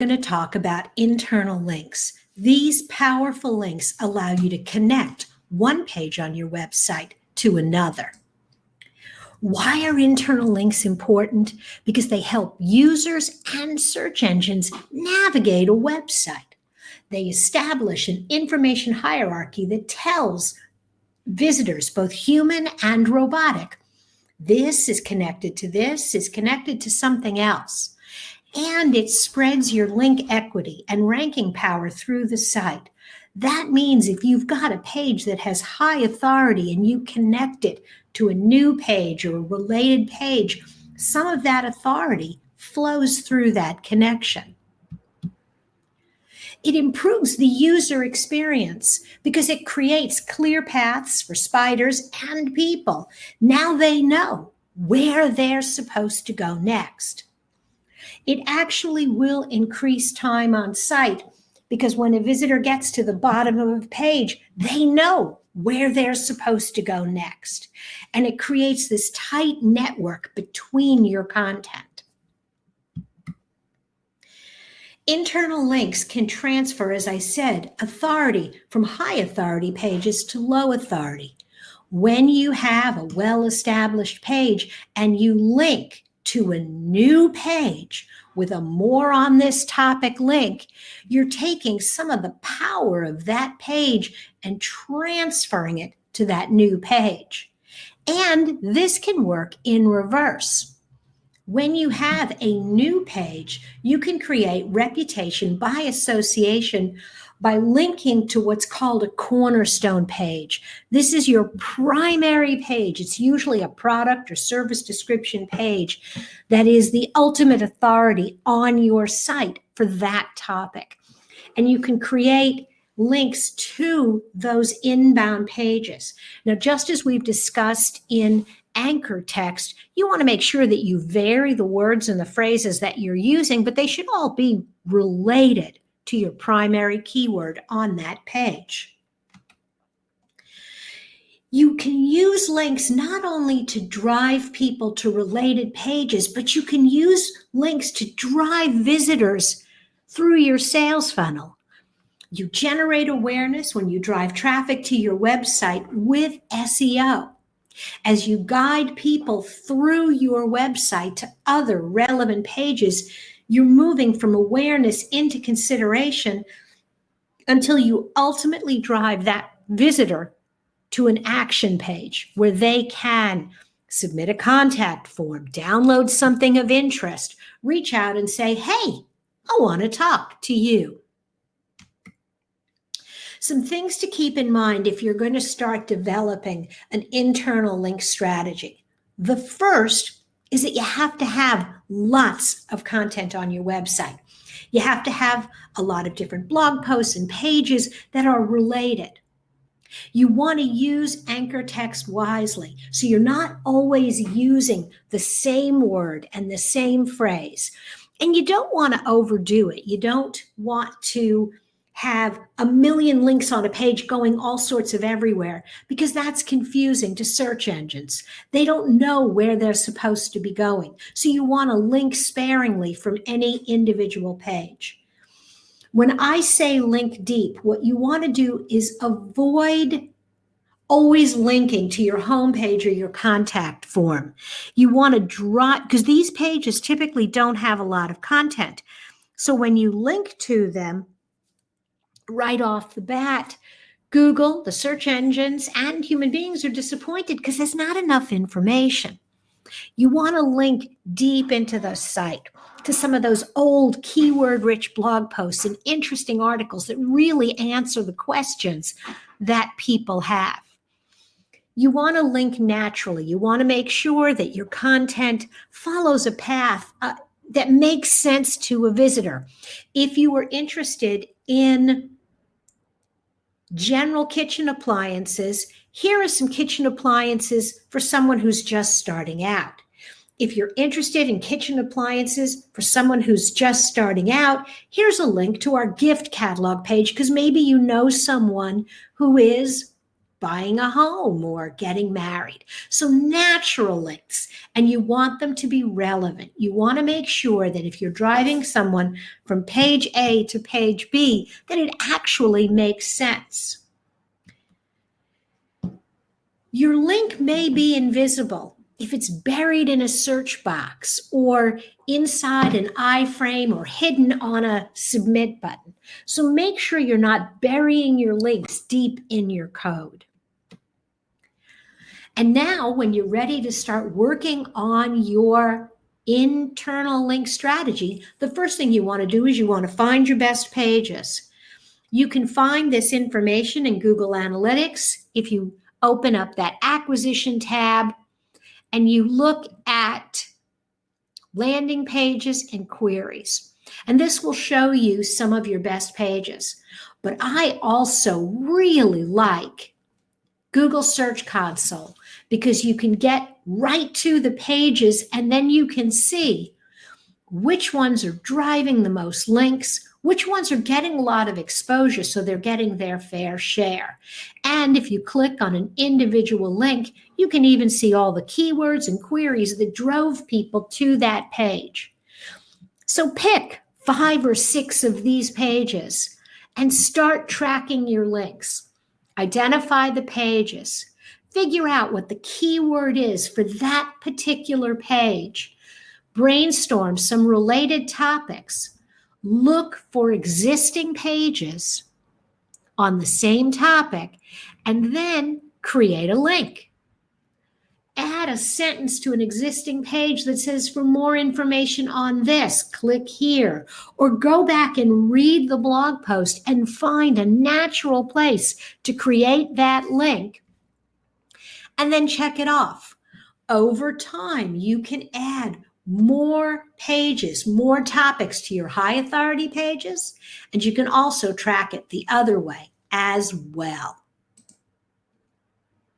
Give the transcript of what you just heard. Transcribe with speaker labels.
Speaker 1: going to talk about internal links. These powerful links allow you to connect one page on your website to another. Why are internal links important? Because they help users and search engines navigate a website. They establish an information hierarchy that tells visitors, both human and robotic, this is connected to this, is connected to something else. And it spreads your link equity and ranking power through the site. That means if you've got a page that has high authority and you connect it to a new page or a related page, some of that authority flows through that connection. It improves the user experience because it creates clear paths for spiders and people. Now they know where they're supposed to go next. It actually will increase time on site because when a visitor gets to the bottom of a page, they know where they're supposed to go next. And it creates this tight network between your content. Internal links can transfer, as I said, authority from high authority pages to low authority. When you have a well-established page and you link to a new page with a more on this topic link, you're taking some of the power of that page and transferring it to that new page. And this can work in reverse. When you have a new page, you can create reputation by association by linking to what's called a cornerstone page. This is your primary page. It's usually a product or service description page that is the ultimate authority on your site for that topic. And you can create links to those inbound pages. Now, just as we've discussed in anchor text, you want to make sure that you vary the words and the phrases that you're using, but they should all be related to your primary keyword on that page. You can use links not only to drive people to related pages, but you can use links to drive visitors through your sales funnel. You generate awareness when you drive traffic to your website with SEO. As you guide people through your website to other relevant pages, you're moving from awareness into consideration until you ultimately drive that visitor to an action page where they can submit a contact form, download something of interest, reach out and say, hey, I want to talk to you. Some things to keep in mind if you're going to start developing an internal link strategy. The first is that you have to have lots of content on your website. You have to have a lot of different blog posts and pages that are related. You want to use anchor text wisely, so you're not always using the same word and the same phrase. And you don't want to overdo it. You don't want to have a million links on a page going all sorts of everywhere, because that's confusing to search engines. They don't know where they're supposed to be going. So you want to link sparingly from any individual page. When I say link deep, what you want to do is avoid always linking to your homepage or your contact form. You want to drop, because these pages typically don't have a lot of content. So when you link to them, right off the bat, Google, the search engines, and human beings are disappointed because there's not enough information. You want to link deep into the site to some of those old keyword-rich blog posts and interesting articles that really answer the questions that people have. You want to link naturally. You want to make sure that your content follows a path that makes sense to a visitor. If you are interested in general kitchen appliances, here are some kitchen appliances for someone who's just starting out. If you're interested in kitchen appliances for someone who's just starting out, here's a link to our gift catalog page, because maybe you know someone who is buying a home or getting married. So natural links, and you want them to be relevant. You want to make sure that if you're driving someone from page A to page B, that it actually makes sense. Your link may be invisible if it's buried in a search box or inside an iframe or hidden on a submit button. So make sure you're not burying your links deep in your code. And now when you're ready to start working on your internal link strategy, the first thing you want to do is you want to find your best pages. You can find this information in Google Analytics if you open up that acquisition tab and you look at landing pages and queries. And this will show you some of your best pages. But I also really like Google Search Console because you can get right to the pages and then you can see which ones are driving the most links, which ones are getting a lot of exposure, so they're getting their fair share. And if you click on an individual link, you can even see all the keywords and queries that drove people to that page. So pick 5 or 6 of these pages and start tracking your links. Identify the pages. Figure out what the keyword is for that particular page. Brainstorm some related topics. Look for existing pages on the same topic, and then create a link. Add a sentence to an existing page that says, for more information on this, click here, or go back and read the blog post and find a natural place to create that link, and then check it off. Over time, you can add more pages, more topics to your high authority pages, and you can also track it the other way as well.